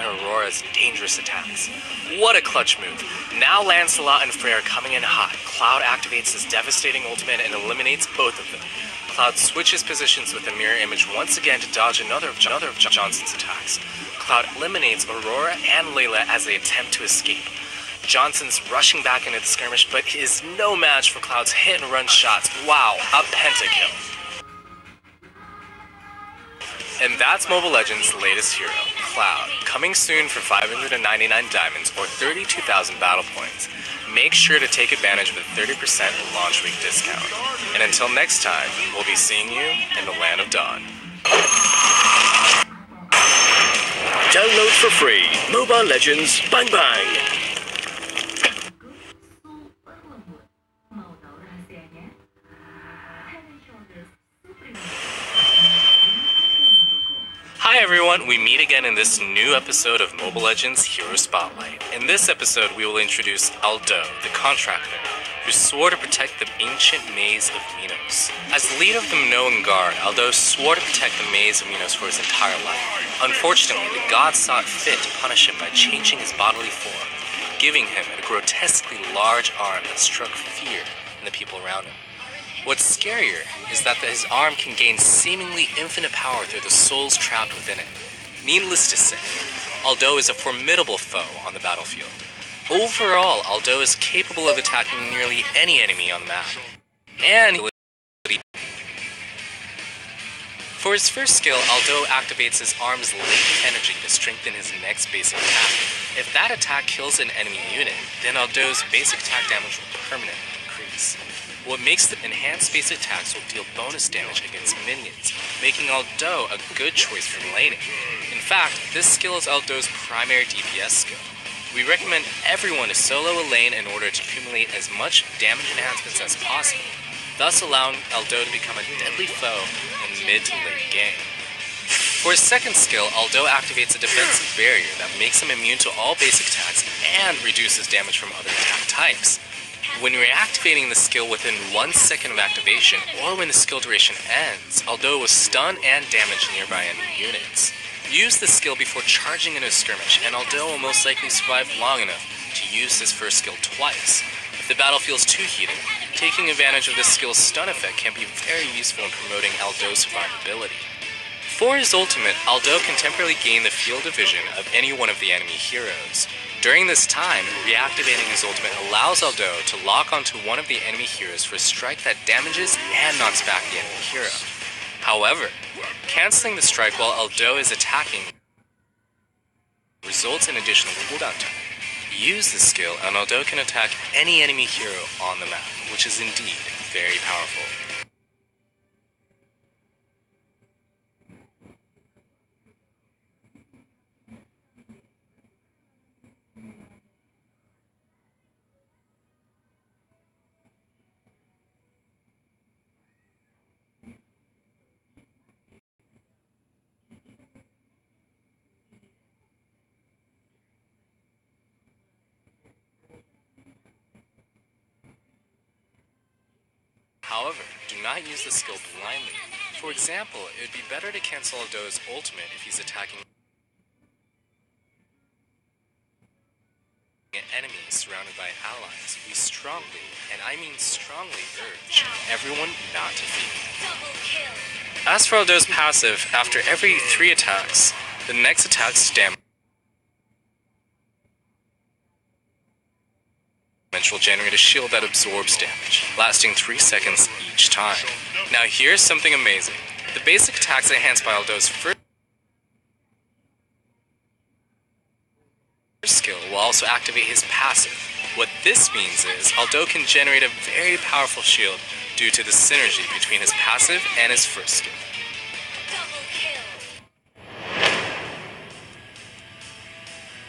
Aurora's dangerous attacks. What a clutch move. Now Lancelot and Freyr coming in hot. Cloud activates his devastating ultimate and eliminates both of them. Cloud switches positions with the mirror image once again to dodge another of Johnson's attacks. Cloud eliminates Aurora and Layla as they attempt to escape. Johnson's rushing back into the skirmish, but is no match for Cloud's hit-and-run shots. Wow, a pentakill. And that's Mobile Legends' latest hero, Cloud, coming soon for 599 diamonds or 32,000 battle points. Make sure to take advantage of the 30% launch week discount. And until next time, we'll be seeing you in the Land of Dawn. Download for free, Mobile Legends Bang Bang! Hi everyone, we meet again in this new episode of Mobile Legends Hero Spotlight. In this episode, we will introduce Aldo, the contractor, who swore to protect the ancient maze of Minos. As the leader of the Minoan Guard, Aldo swore to protect the maze of Minos for his entire life. Unfortunately, the gods saw it fit to punish him by changing his bodily form, giving him a grotesquely large arm that struck fear in the people around him. What's scarier is that his arm can gain seemingly infinite power through the souls trapped within it. Needless to say, Aldo is a formidable foe on the battlefield. Overall, Aldo is capable of attacking nearly any enemy on the map. And for his first skill, Aldo activates his arm's latent energy to strengthen his next basic attack. If that attack kills an enemy unit, then Aldo's basic attack damage will permanently increase. What makes the enhanced basic attacks will deal bonus damage against minions, making Aldo a good choice for laning. In fact, this skill is Aldo's primary DPS skill. We recommend everyone to solo a lane in order to accumulate as much damage enhancements as possible, thus allowing Aldo to become a deadly foe in mid to late game. For his second skill, Aldo activates a defensive barrier that makes him immune to all basic attacks and reduces damage from other attack types. When reactivating the skill within 1 second of activation, or when the skill duration ends, Aldo will stun and damage nearby enemy units. Use the skill before charging into a skirmish, and Aldo will most likely survive long enough to use his first skill twice. If the battle feels too heated, taking advantage of this skill's stun effect can be very useful in promoting Aldo's survivability. For his ultimate, Aldo can temporarily gain the field of vision of any one of the enemy heroes. During this time, reactivating his ultimate allows Aldo to lock onto one of the enemy heroes for a strike that damages and knocks back the enemy hero. However, canceling the strike while Aldo is attacking results in additional cooldown time. Use this skill and Aldo can attack any enemy hero on the map, which is indeed very powerful. However, do not use the skill blindly. For example, it would be better to cancel Aldo's ultimate if he's attacking enemies surrounded by allies. We strongly, and I mean strongly, urge everyone not to feed. As for Aldo's passive, after every 3 attacks, the next attack's damage will generate a shield that absorbs damage, lasting 3 seconds each time. Now here's something amazing. The basic attacks enhanced by Aldo's first skill will also activate his passive. What this means is Aldo can generate a very powerful shield due to the synergy between his passive and his first skill.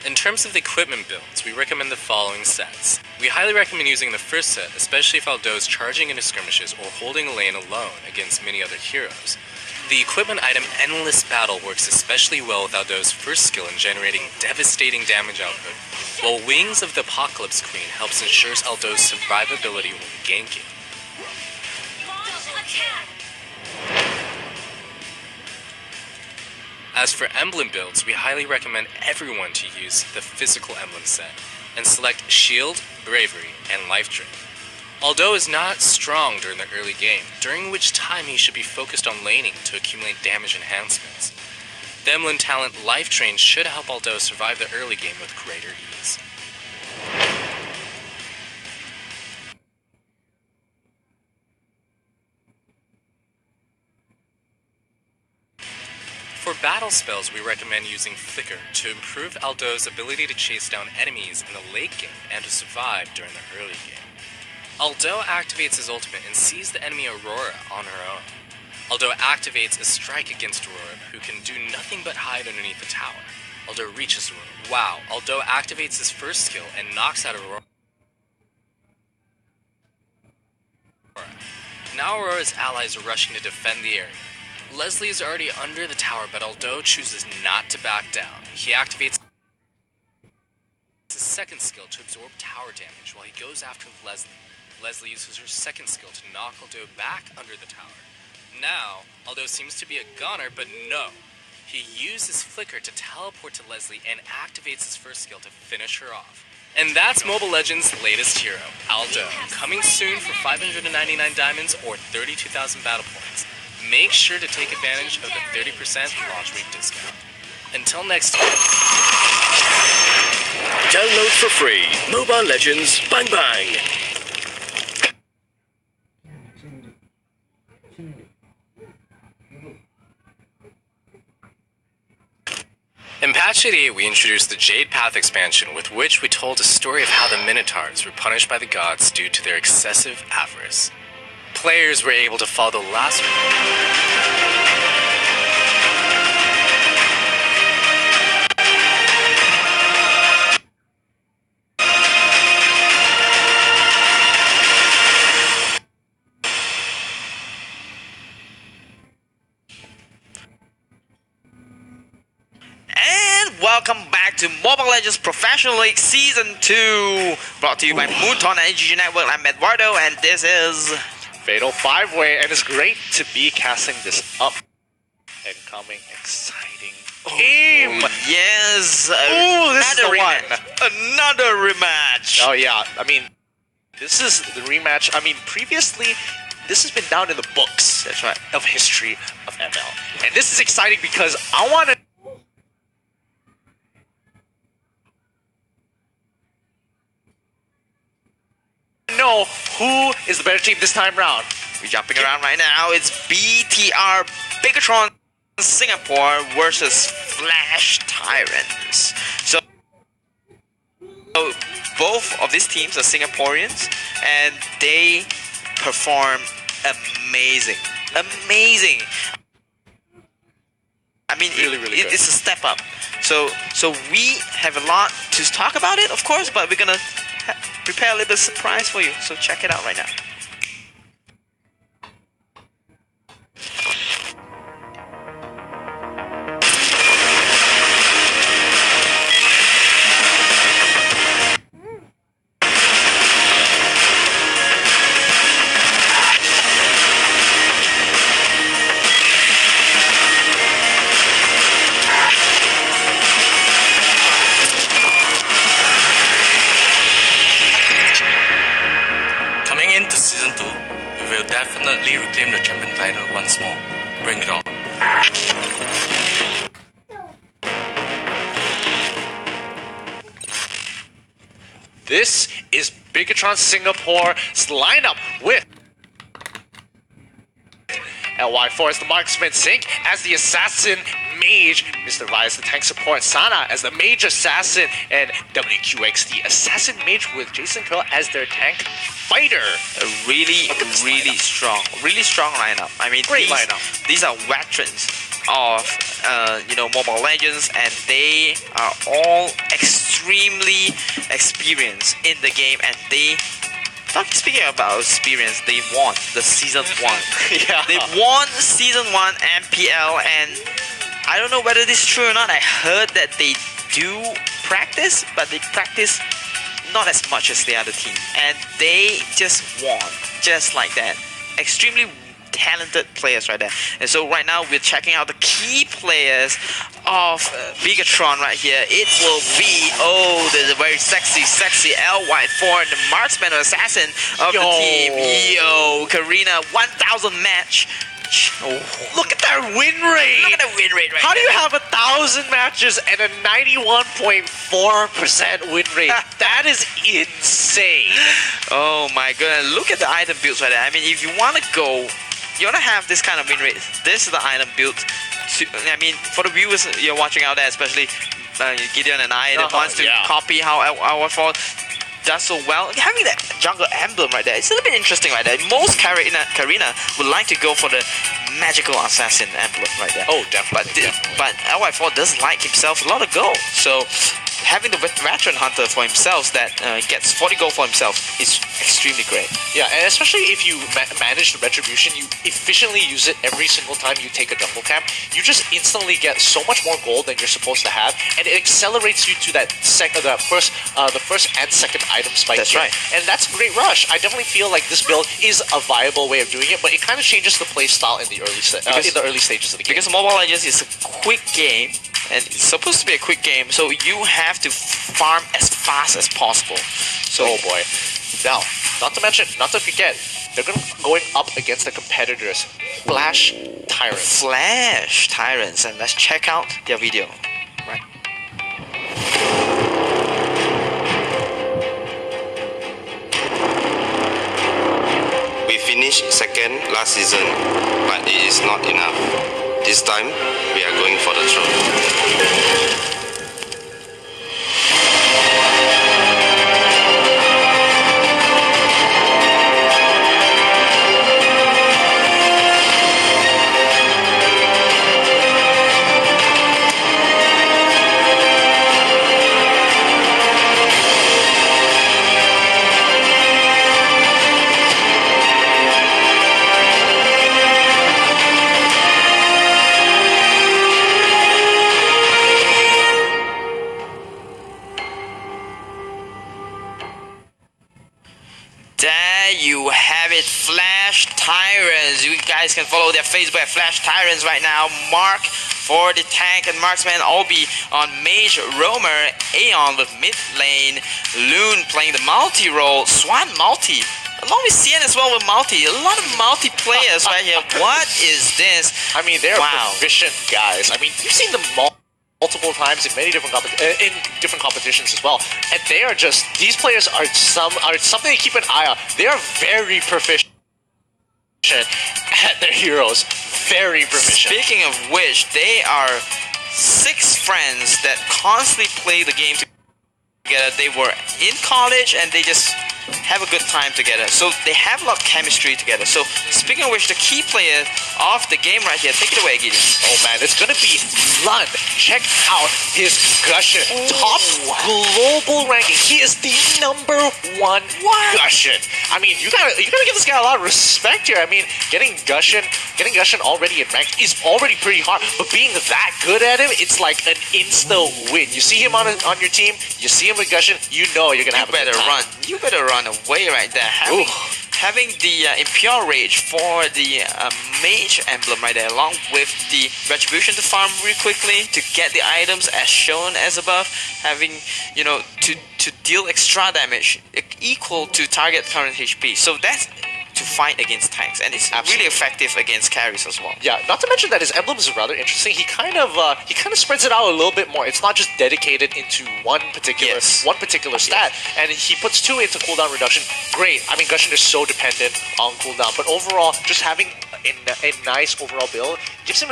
In terms of the equipment builds, we recommend the following sets. We highly recommend using the first set, especially if Aldo is charging into skirmishes or holding a lane alone against many other heroes. The equipment item Endless Battle works especially well with Aldo's first skill in generating devastating damage output, while Wings of the Apocalypse Queen helps ensure Aldo's survivability when ganking. As for emblem builds, we highly recommend everyone to use the physical emblem set and select Shield, Bravery, and Life Drain. Aldo is not strong during the early game, during which time he should be focused on laning to accumulate damage enhancements. The emblem talent Life Drain should help Aldo survive the early game with greater ease. For battle spells, we recommend using Flicker to improve Aldo's ability to chase down enemies in the late game and to survive during the early game. Aldo activates his ultimate and sees the enemy Aurora on her own. Aldo activates a strike against Aurora, who can do nothing but hide underneath the tower. Aldo reaches Aurora. Wow, Aldo activates his first skill and knocks out Aurora. Now Aurora's allies are rushing to defend the area. Leslie is already under the tower, but Aldo chooses not to back down. He activates his second skill to absorb tower damage while he goes after Leslie. Leslie uses her second skill to knock Aldo back under the tower. Now, Aldo seems to be a goner, but no. He uses Flicker to teleport to Leslie and activates his first skill to finish her off. And that's Mobile Legends' latest hero, Aldo, coming soon for 599 diamonds or 32,000 battle points. Make sure to take advantage of the 30% launch week discount. Until next time. Download for free. Mobile Legends Bang Bang. In patch 88, we introduced the Jade Path expansion, with which we told a story of how the Minotaurs were punished by the gods due to their excessive avarice. Players were able to follow the last welcome back to Mobile Legends Professional League Season 2, brought to you by Moonton and AGG Network. I'm Eduardo, and this is Fatal 5-Way, and it's great to be casting this up and coming exciting game. Yes, This is the one. Another rematch. Oh yeah, I mean, this is the rematch. I mean, previously, this has been down in the books. That's right. Of history of ML, and this is exciting because I want to know who is the better team this time round. We're jumping around right now. It's BTR Bigatron Singapore versus Flash Tyrants. So both of these teams are Singaporeans, and they perform amazing. Amazing. I mean, really good. It's a step up. So we have a lot to talk about it, of course, but we're gonna prepare a little bit of surprise for you. So check it out right now. Definitely reclaim the champion title once more. Bring it on. This is Bigatron Singapore's lineup with LY4 as the marksman, Sync as the assassin mage, Mr. Vi as the tank support, Sana as the mage assassin, and WQXD assassin mage with Jason Curl as their tank fighter. A really strong lineup. I mean, Great lineup. These are veterans of Mobile Legends, and they are all extremely experienced in the game, and they. Speaking about experience, they won the Season 1. Yeah. They won Season 1 MPL, and I don't know whether this is true or not. I heard that they do practice, but they practice not as much as the other team. And they just won, just like that. Extremely talented players right there. And so right now we're checking out the key players of Bagikan right here. It will be the very sexy LY4, the marksman or assassin of the team. Yo, Karina, 1000 match. Look at that win rate! Look at the win rate right How do there. you have 1,000 matches and a 91.4% win rate? That is insane. Oh my goodness, look at the item builds right there. I mean, if you want to go, you want to have this kind of win rate. This is the item build. I mean, for the viewers you're watching out there, especially Gideon and I, that wants to copy how our fault does so well. Having that jungle emblem right there, it's a little bit interesting right there. Most Karina would like to go for the magical assassin emblem right there. Oh, definitely. But LY4 does like himself a lot of gold. So having the veteran hunter for himself that gets 40 gold for himself is extremely great. Yeah, and especially if you manage the retribution, you efficiently use it every single time you take a jungle camp. You just instantly get so much more gold than you're supposed to have, and it accelerates you to the first and second item spike. That's right. And that's a great rush. I definitely feel like this build is a viable way of doing it, but it kind of changes the play style in the early stages of the game. Because Mobile Legends is a quick game, and it's supposed to be a quick game, so you have to farm as fast as possible. So, oh boy. Now, not to forget, they're going up against the competitors, Flash Tyrants. Flash Tyrants, and let's check out their video. Right. We finished second last season, but it is not enough. This time, we are going for the throne. There you have it, Flash Tyrants. You guys can follow their Facebook at Flash Tyrants right now. Mark for the tank and marksman, Obi on Mage Roamer, Aeon with mid lane, Loon playing the multi role, Swan multi, along with CN as well with multi. A lot of multi players right here. What is this? I mean, they're proficient guys. I mean, you've seen them multiple times in many different competitions as well, and they are just, these players are something to keep an eye on. They are very proficient at their heroes. Very proficient. Speaking of which, they are 6 friends that constantly play the game together. They were in college and they just have a good time together. So they have a lot of chemistry together. So speaking of which, the key player of the game right here, take it away, Gideon. Oh man, it's gonna be Lund. Check out his Gushon. Top global ranking. He is the #1 Gushon. I mean, you gotta give this guy a lot of respect here. I mean, getting Gushon already in rank is already pretty hard, but being that good at him, it's like an insta win. You see him on your team, you see him with Gushon, you know you're gonna have a good time. You better run away right there. Having the Mpl Rage for the Mage emblem right there, along with the Retribution to farm really quickly to get the items as shown as above, having, you know, to deal extra damage equal to target current HP. So that's to fight against tanks, and it's really effective against carries as well. Yeah, not to mention that his emblem is rather interesting. He kind of spreads it out a little bit more. It's not just dedicated into one particular stat, and he puts 2 into cooldown reduction. Great. I mean, Gushon is so dependent on cooldown, but overall, just having a nice overall build makes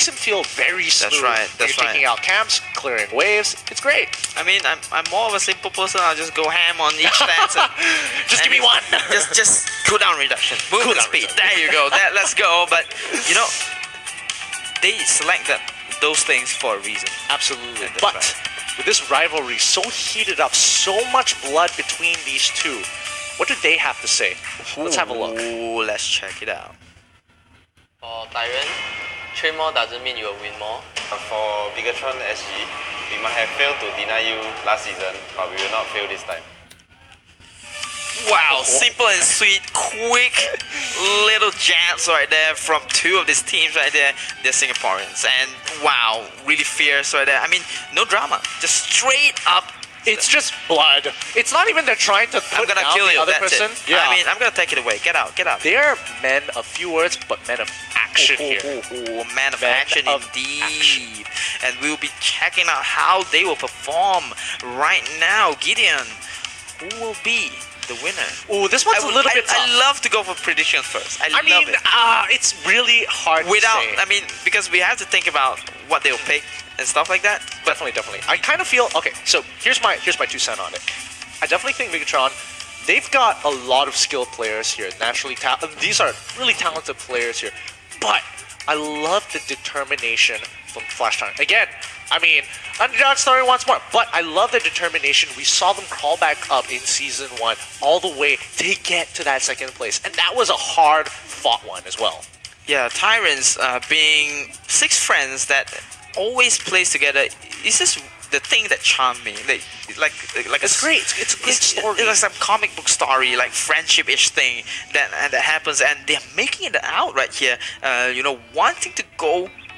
him feel very smooth. That's right. Taking out camps, clearing waves. It's great. I mean, I'm more of a simple person. I'll just go ham on each stat. Just give me one. just cooldown reduction, movement speed. There you go. Let's go. But you know, they selected those things for a reason. Absolutely. But with this rivalry so heated up, so much blood between these two, what do they have to say? Let's have a look. Ooh, let's check it out. For Tyrant, train more doesn't mean you will win more. For Bagikan SG, we might have failed to deny you last season, but we will not fail this time. Wow, simple and sweet, quick little jabs right there from two of these teams right there. They're Singaporeans, and wow, really fierce right there. I mean, no drama, just straight up. It's just blood. It's not even they're trying to I'm put gonna down kill the you. other That's person. it. I mean, I'm gonna take it away. Get out, get out. They're men of few words, but men of action here. Man of action of indeed. action. And we'll be checking out how they will perform right now. Gideon, who will be the winner? Ooh, this one's a little bit tough. I love to go for predictions first. I love mean, it. it's really hard to say. I mean, because we have to think about what they'll pick and stuff like that. But Definitely. I kind of feel okay. So here's my 2 cents on it. I definitely think Bagikan, they've got a lot of skilled players here. Naturally, these are really talented players here. But I love the determination from Flash Time. Again, I mean, underdog story once more. But I love the determination. We saw them crawl back up in Season 1 all the way to get to that second place. And that was a hard-fought one as well. yeah, Tyrants being 6 friends that always plays together is just the thing that charmed me. Like It's great. It's a good story. It's like some comic book story, like friendship-ish thing that happens, and they're making it out right here.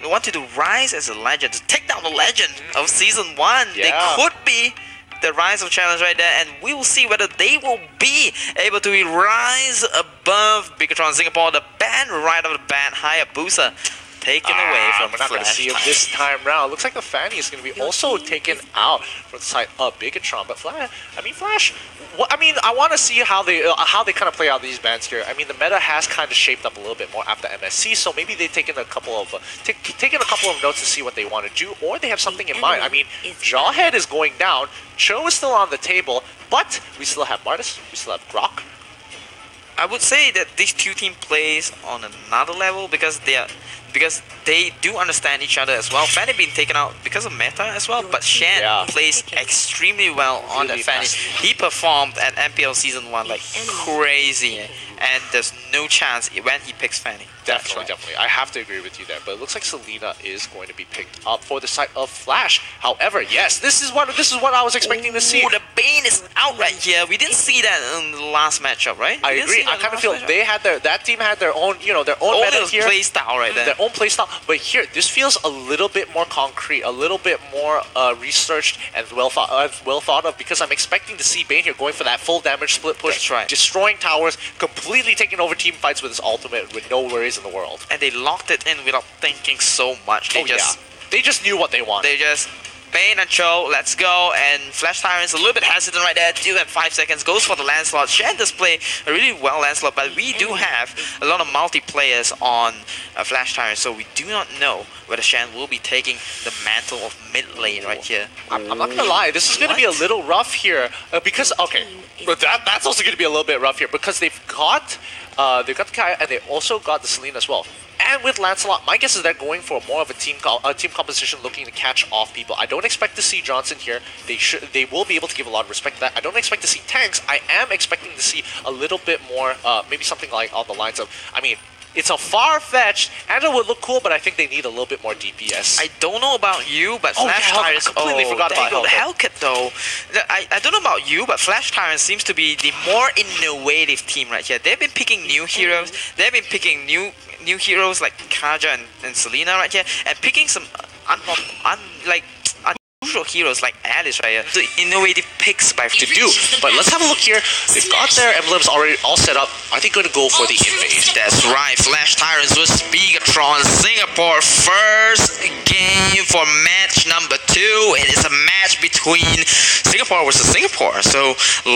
Wanting to rise as a legend, to take down the legend of Season 1. Yeah. They could be the Rise of Challenge right there, and we will see whether they will be able to rise above Bigatron Singapore, the band right off the bat, Hayabusa. Taken away from we're not going to Flash see it Time. this time round. Looks like the Fanny is going to be also taken out from the side of Bigatron. But Flash, I want to see how they kind of play out these bands here. I mean, the meta has kind of shaped up a little bit more after MSC, so maybe they've taken a couple of notes to see what they want to do, or they have something in mind. I mean, Jawhead is going down, Cho is still on the table, but we still have Martis, we still have Grok. I would say that these two teams plays on another level because they do understand each other as well. Fanny being taken out because of meta as well, but Shan plays extremely well on that Fanny. He performed at MPL Season 1 like crazy, and there's no chance when he picks Fanny. Definitely. I have to agree with you there. But it looks like Selena is going to be picked up for the side of Flash. However, yes, this is what I was expecting to see. Ooh, the Bane is out right here. We didn't see that in the last matchup, right? I agree. I kind of feel that team had their own, their own meta here, play style right there. their own play style. But here, this feels a little bit more concrete, a little bit more researched and well thought of. Because I'm expecting to see Bane here going for that full damage split push, That's right. destroying towers, completely taking over team fights with his ultimate with no worries in the world. And they locked it in without thinking so much. They just knew what they wanted. They just Bane and Cho, let's go, and Flash Tyrant's a little bit hesitant right there, 2 and 5 seconds, goes for the Lancelot. Shan does play a really well Lancelot, but we do have a lot of multiplayers on Flash Tyrant, so we do not know whether Shan will be taking the mantle of mid lane right here. I'm not gonna lie, this is gonna be a little rough here because but that's also gonna be a little bit rough here because they've got the Kaya and they also got the Selena as well. And with Lancelot, my guess is they're going for more of a team composition, looking to catch off people. I don't expect to see Johnson here. They will be able to give a lot of respect to that. I don't expect to see tanks. I am expecting to see a little bit more, maybe something like on the lines of, it's a far-fetched. Angela would look cool, but I think they need a little bit more DPS. I don't know about you, but Flash Tyrant... I completely forgot about the Hellcat though. I don't know about you, but Flash Tyrant seems to be the more innovative team right here. They've been picking new heroes. They've been picking new heroes like Kaja and Selena right here, and picking some unusual heroes like Alice right here. The innovative picks by to do. But let's have a look here. They've got their emblems already all set up. I think going to go for the invade. That's right. Flash Tyrants with Bigatron Singapore. First game for match number 2. It is a match between Singapore versus Singapore. So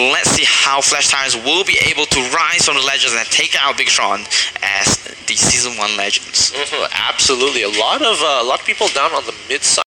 let's see how Flash Tyrants will be able to rise from the legends and take out Bigatron as the Season 1 legends. Absolutely. A lot of people down on the mid side.